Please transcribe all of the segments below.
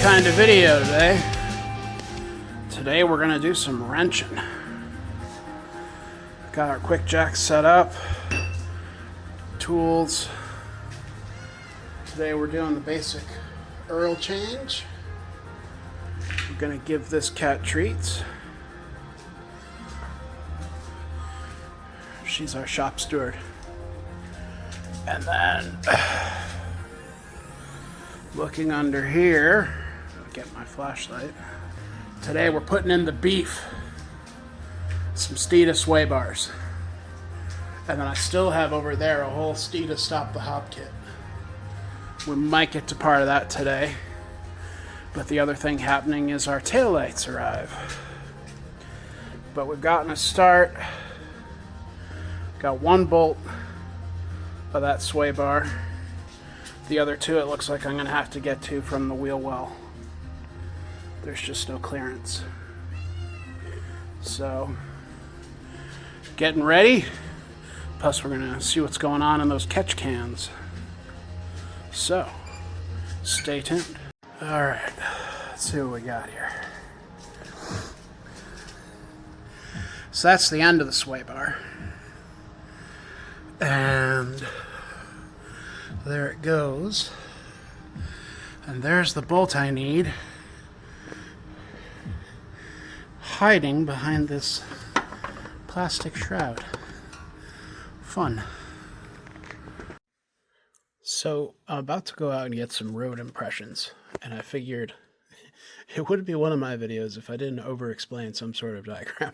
kind of video today. Today we're going to do some wrenching. Got our quick jack set up, tools. Today we're doing the basic oil change. We're going to give this cat treats. She's our shop steward. And then looking under here, I'll get my flashlight. Today we're putting in the beef. Some Steeda sway bars. And then I still have over there a whole Steeda stop the hop kit. We might get to part of that today. But the other thing happening is our taillights arrive. But we've gotten a start. Got one bolt of that sway bar. The other two it looks like I'm going to have to get to from the wheel well. There's just no clearance. So, getting ready. Plus we're going to see what's going on in those catch cans. So, stay tuned. Alright, let's see what we got here. So that's the end of the sway bar. And there it goes. And there's the bolt I need, hiding behind this plastic shroud. Fun. So I'm about to go out and get some road impressions, and I figured it would be one of my videos if I didn't over-explain some sort of diagram.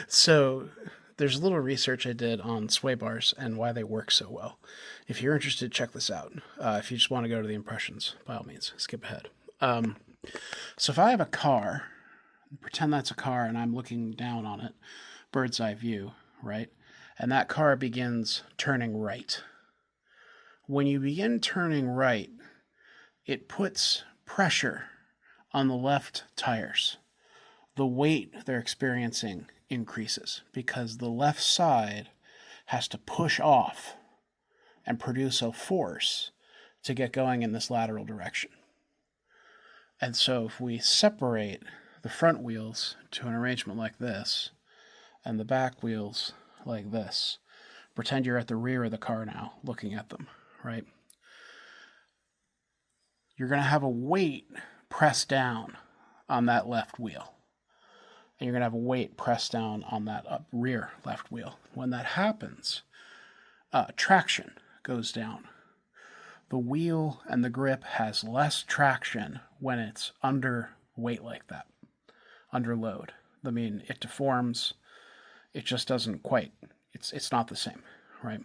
So there's a little research I did on sway bars and why they work so well. If you're interested, check this out. If you just want to go to the impressions, by all means, skip ahead. So if I have a car, pretend that's a car and I'm looking down on it, bird's eye view, right? And that car begins turning right. When you begin turning right, it puts pressure on the left tires. The weight they're experiencing increases because the left side has to push off and produce a force to get going in this lateral direction. And so if we separate the front wheels to an arrangement like this and the back wheels like this, pretend you're at the rear of the car now looking at them, right? You're going to have a weight pressed down on that left wheel. And you're going to have a weight pressed down on that rear left wheel. When that happens, traction goes down. The wheel and the grip has less traction when it's under weight like that, under load. I mean, it deforms. It just doesn't quite, it's not the same, right?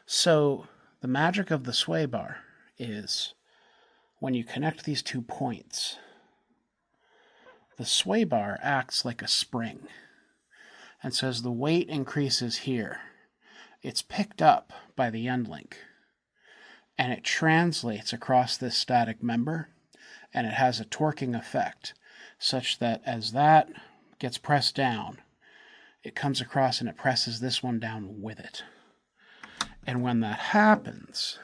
So the magic of the sway bar is when you connect these 2 points, the sway bar acts like a spring. And so as the weight increases here, it's picked up by the end link. And it translates across this static member. And it has a torquing effect such that as that gets pressed down, it comes across and it presses this one down with it. And when that happens,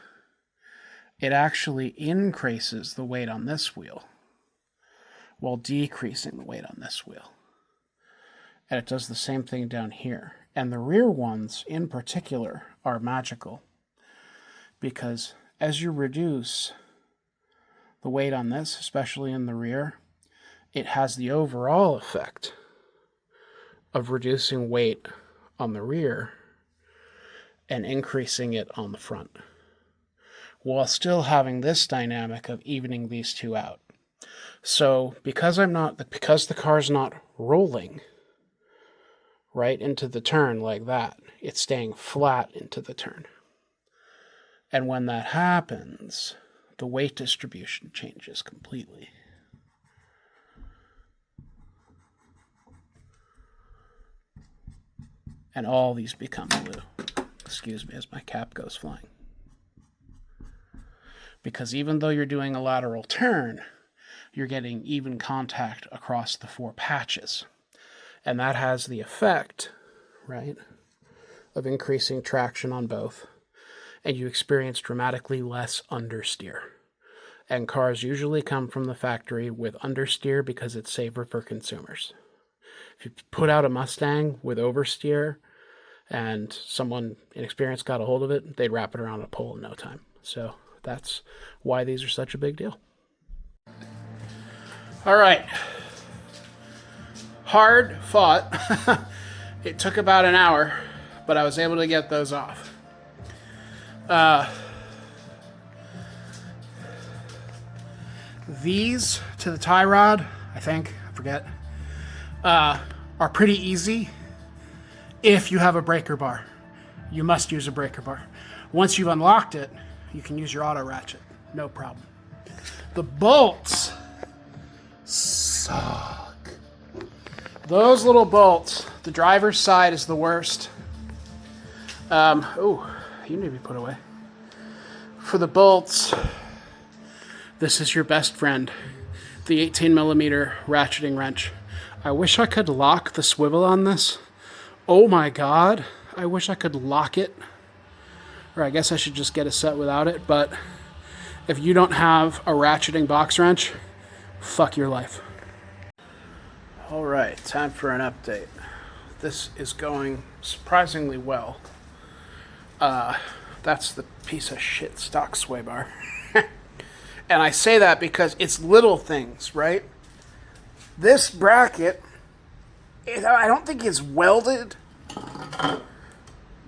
it actually increases the weight on this wheel while decreasing the weight on this wheel. And it does the same thing down here. And the rear ones, in particular, are magical because as you reduce the weight on this, especially in the rear, it has the overall effect of reducing weight on the rear and increasing it on the front, while still having this dynamic of evening these two out. So because the car's not rolling right into the turn like that, it's staying flat into the turn. And when that happens, the weight distribution changes completely. And all these become blue. Excuse me as my cap goes flying. Because even though you're doing a lateral turn, you're getting even contact across the 4 patches. And that has the effect, right, of increasing traction on both. And you experience dramatically less understeer. And cars usually come from the factory with understeer because it's safer for consumers. If you put out a Mustang with oversteer and someone inexperienced got a hold of it, they'd wrap it around a pole in no time. So that's why these are such a big deal. All right. Hard fought. It took about an hour, but I was able to get those off. These to the tie rod, I forget, are pretty easy if you have a breaker bar. You must use a breaker bar. Once you've unlocked it, you can use your auto ratchet, no problem. The bolts suck. Those little bolts, the driver's side is the worst. Oh, you need to be put away. For the bolts, this is your best friend, the 18mm ratcheting wrench. I wish I could lock the swivel on this. Oh my God, I wish I could lock it. Or I guess I should just get a set without it, but if you don't have a ratcheting box wrench, fuck your life. All right, time for an update. This is going surprisingly well. That's the piece of shit stock sway bar. And I say that because it's little things, right? This bracket, I don't think it's welded,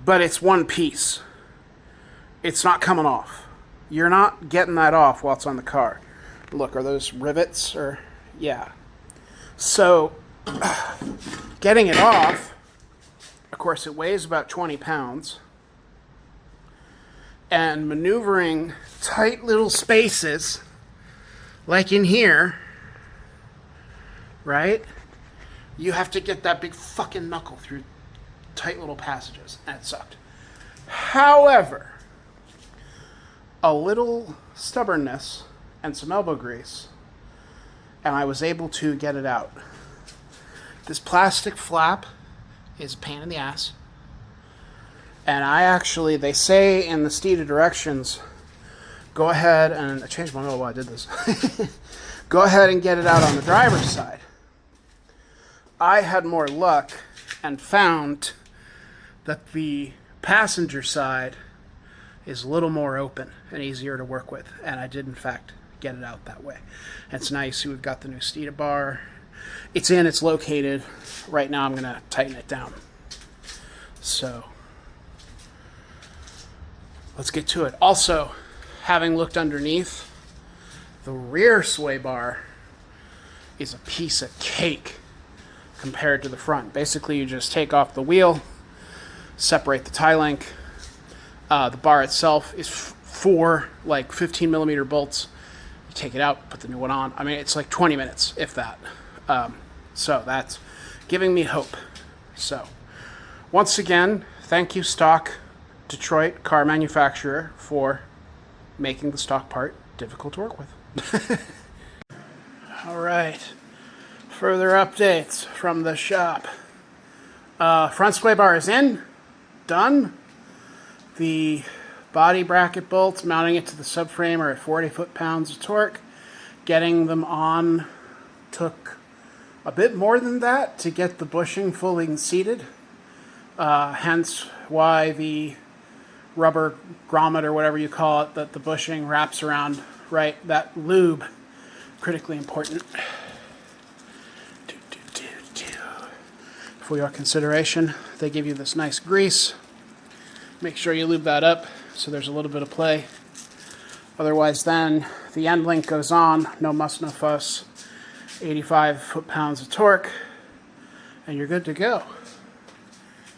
but it's one piece. It's not coming off. You're not getting that off while it's on the car. Look, are those rivets? Or yeah. So, getting it off, of course, it weighs about 20 pounds. And maneuvering tight little spaces, like in here, right? You have to get that big fucking knuckle through tight little passages, and it sucked. However, a little stubbornness and some elbow grease, and I was able to get it out. This plastic flap is a pain in the ass. And they say in the Steeda directions, go ahead and, I changed my mind while I did this. Go ahead and get it out on the driver's side. I had more luck and found that the passenger side is a little more open and easier to work with. And I did, in fact, get it out that way. And so now you see we've got the new Steeda bar. It's located. Right now I'm going to tighten it down. So let's get to it. Also, having looked underneath, the rear sway bar is a piece of cake compared to the front. Basically, you just take off the wheel, separate the tie link. The bar itself is four 15mm bolts. You take it out, put the new one on. I mean, it's like 20 minutes, if that. So that's giving me hope. So once again, thank you, stock Detroit car manufacturer, for making the stock part difficult to work with. All right, further updates from the shop. Front sway bar is in, done. The body bracket bolts mounting it to the subframe are at 40 foot-pounds of torque. Getting them on took a bit more than that to get the bushing fully seated. Hence why the rubber grommet, or whatever you call it, that the bushing wraps around, right? That lube, critically important. For your consideration, they give you this nice grease. Make sure you lube that up so there's a little bit of play. Otherwise, then the end link goes on, no muss, no fuss, 85 foot-pounds of torque, and you're good to go.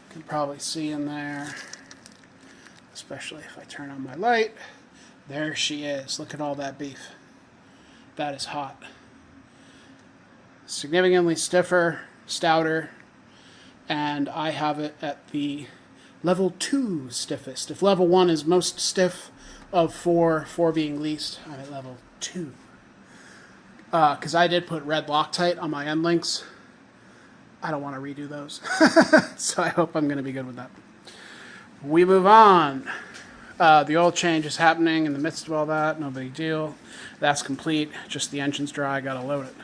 You can probably see in there, especially if I turn on my light. There she is. Look at all that beef. That is hot. Significantly stiffer, stouter, and I have it at the level 2 stiffest. If level 1 is most stiff of 4 being least, I'm at level 2. Because I did put red Loctite on my end links. I don't want to redo those. So I hope I'm going to be good with that. We move on. The oil change is happening in the midst of all that. No big deal. That's complete. Just the engine's dry. Got to load it.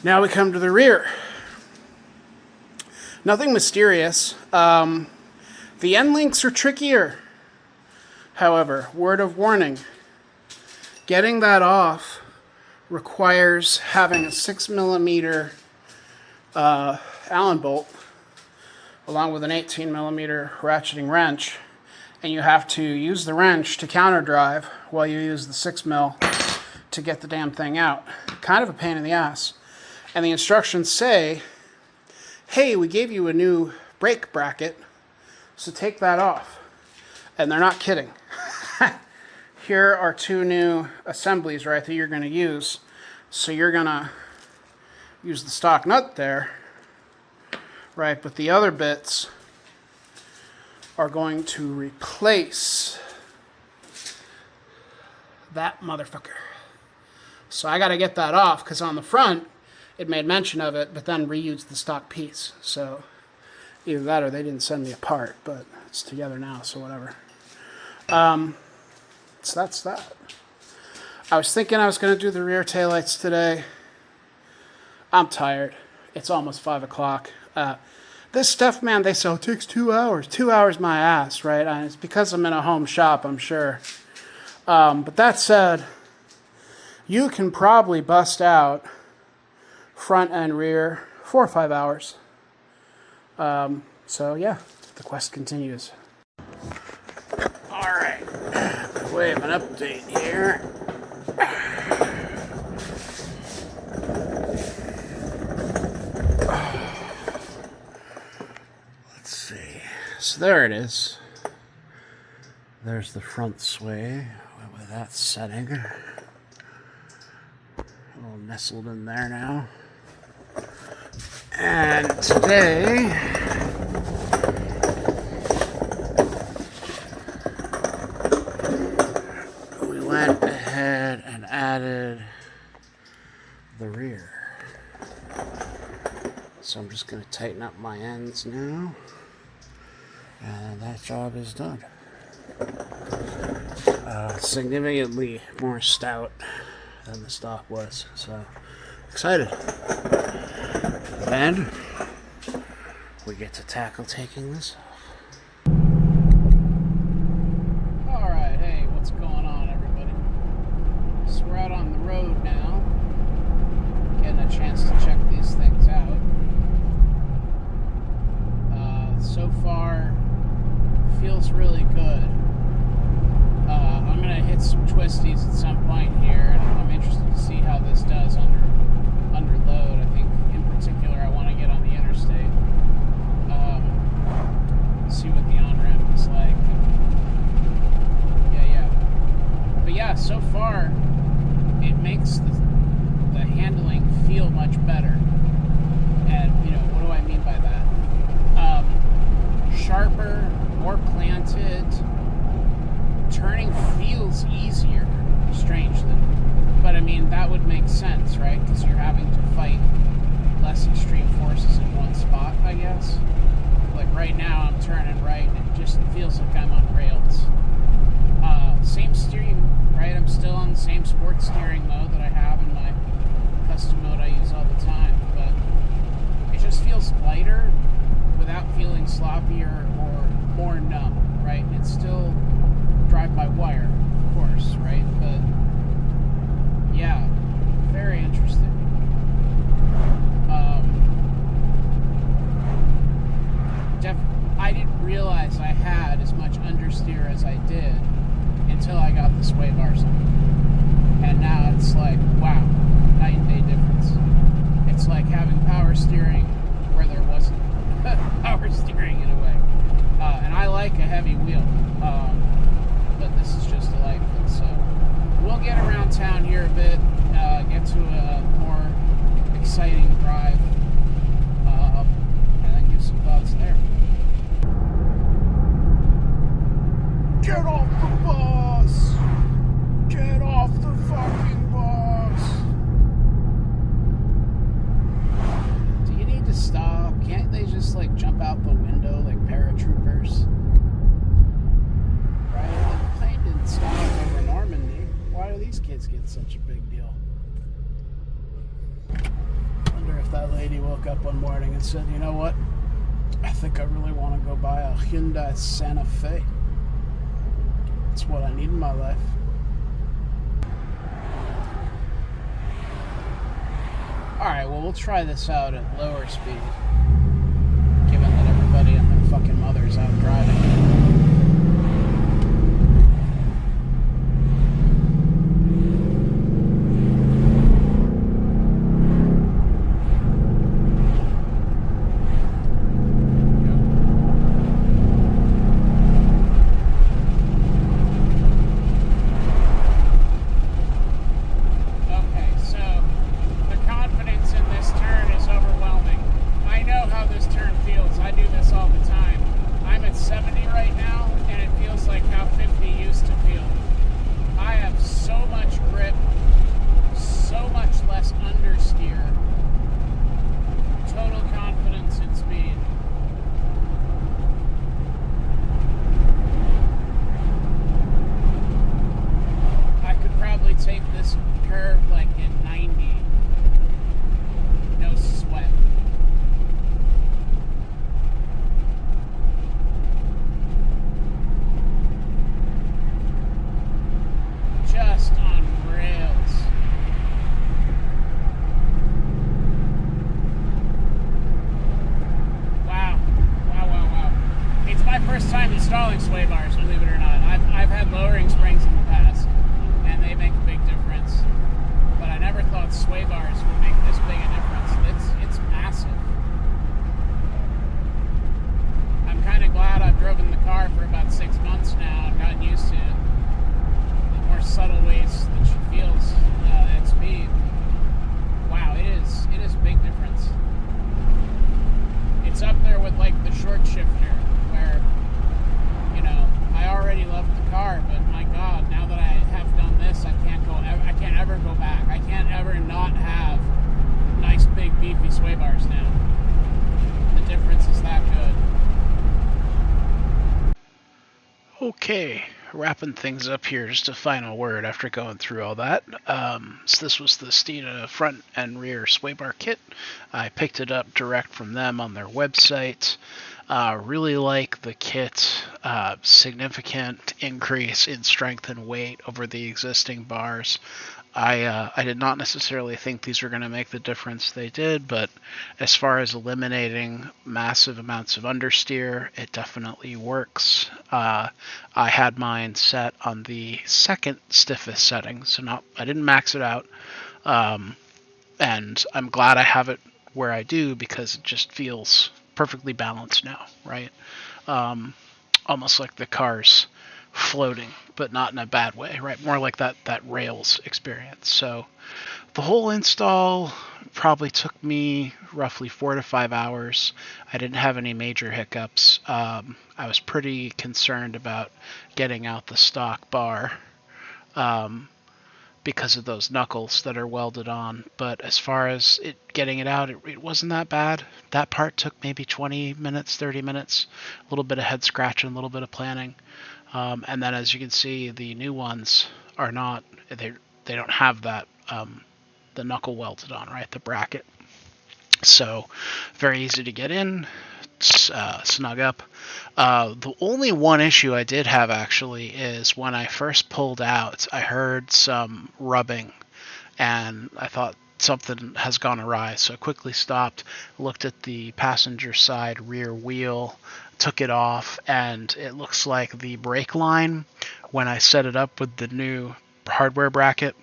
Now we come to the rear. Nothing mysterious. The end links are trickier. However, word of warning. Getting that off requires having a 6mm Allen bolt along with an 18mm ratcheting wrench, and you have to use the wrench to counter drive while you use the 6mm to get the damn thing out. Kind of a pain in the ass. And the instructions say, hey, we gave you a new brake bracket, so take that off. And they're not kidding. Here are 2 new assemblies, right, that you're going to use. So you're going to use the stock nut there, right, but the other bits are going to replace that motherfucker. So I got to get that off, because on the front, it made mention of it, but then reused the stock piece. So either that or they didn't send me a part, but it's together now, so whatever. So that's that. I was thinking I was going to do the rear taillights today. I'm tired. It's almost 5 o'clock. This stuff, man, they say, it takes 2 hours. 2 hours my ass, right? And it's because I'm in a home shop, I'm sure. But that said, you can probably bust out front and rear 4 or 5 hours. So yeah, the quest continues. All right, we have an update here. Let's see. So there it is. There's the front sway with that setting. All nestled in there now. And today, we went ahead and added the rear. So I'm just going to tighten up my ends now, and that job is done. Significantly more stout than the stock was, so excited. And we get to tackle taking this off. Alright, hey, what's going on, everybody? So we're out on the road now, getting a chance to check these things out. So far, feels really good. I'm going to hit some twisties at some point here, and I'm interested to see how this does under load. I think in particular I want to get on the interstate, see what the on-ramp is like. But yeah, so far it makes the handling feel much better. And what do I mean by that? Sharper, more planted. Turning feels easier, strangely. But I mean, that would make sense, right? Because you're having to fight less extreme forces in one spot, I guess. Like right now, I'm turning right, and it just feels like I'm on rails. Same steering, right? I'm still on the same sports steering mode that I have in my custom mode I use all the time. But it just feels lighter without feeling sloppier or more numb, right? It's still drive-by-wire, of course, right? But yeah, very interesting. I didn't realize I had as much understeer as I did until I got the sway bars on. And now it's like, wow, night and day difference. It's like having power steering where there wasn't power steering in a way. And I like a heavy wheel, but this is just delightful. So we'll get around town here a bit, get to a more exciting drive, and then give some thoughts there. Get off the bus! Get off the fucking bus! Do you need to stop? Can't they just jump out the window like paratroopers? these kids get such a big deal. Wonder if that lady woke up one morning and said, you know what? I think I really want to go buy a Hyundai Santa Fe. It's what I need in my life. Alright, well, we'll try this out at lower speed, given that everybody and their fucking mother's out driving. Understeer. Total confidence in speed. I could probably take this curve like in 90. No sweat. Just on rails. First time installing sway bars, believe it or not. I've had lowering springs in the past, and they make a big difference. But I never thought sway bars would make this big a difference. It's massive. I'm kind of glad I've driven the car for about 6 months now and gotten used to it. The more subtle ways that she feels at speed. Wow, it is a big difference. It's up there with like the short shifter, where, you know, I already loved the car, but my God, now that I have done this, I can't ever go back. I can't ever not have nice, big, beefy sway bars now. The difference is that good. Okay, wrapping things up here, just a final word after going through all that. So this was the Steeda front and rear sway bar kit. I picked it up direct from them on their website. Really like the kit. Significant increase in strength and weight over the existing bars. I did not necessarily think these were going to make the difference they did, but as far as eliminating massive amounts of understeer, it definitely works. I had mine set on the second stiffest setting, so I didn't max it out, and I'm glad I have it where I do because it just feels perfectly balanced now, right? Almost like the car's floating, but not in a bad way, right? More like that rails experience. So the whole install probably took me roughly 4 to 5 hours. I didn't have any major hiccups. I was pretty concerned about getting out the stock bar because of those knuckles that are welded on. But as far as getting it out, it wasn't that bad. That part took maybe 20 minutes, 30 minutes, a little bit of head scratching, a little bit of planning. And then as you can see, the new ones are not, they don't have that, the knuckle welded on, right? The bracket. So very easy to get in, snug up. The only one issue I did have actually is when I first pulled out, I heard some rubbing and I thought something has gone awry. So I quickly stopped, looked at the passenger side rear wheel, took it off, and it looks like the brake line, when I set it up with the new hardware bracket,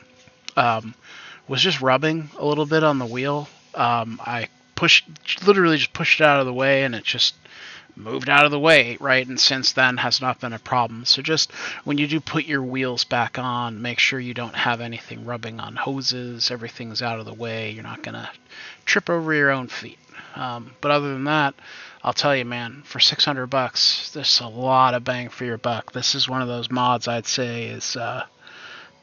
was just rubbing a little bit on the wheel. I literally just pushed it out of the way, and it just moved out of the way, right? And since then has not been a problem. So just when you do put your wheels back on, make sure you don't have anything rubbing on hoses. Everything's out of the way. You're not going to trip over your own feet. But other than that, I'll tell you, man, for $600, there's a lot of bang for your buck. This is one of those mods I'd say is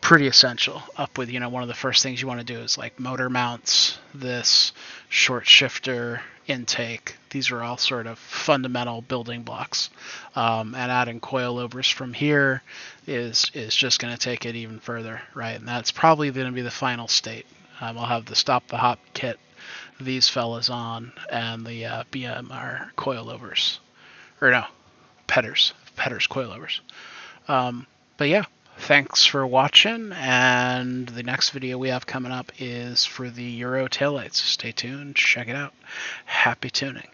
pretty essential. Up with, one of the first things you want to do is like motor mounts, this short shifter, intake. These are all sort of fundamental building blocks. And adding coilovers from here is just going to take it even further, right? And that's probably going to be the final state. I'll have the Stop the Hop kit, these fellas on, and the BMR coilovers. Or no, Petters coilovers. But yeah, thanks for watching, and the next video we have coming up is for the Euro taillights. Stay tuned, check it out. Happy tuning.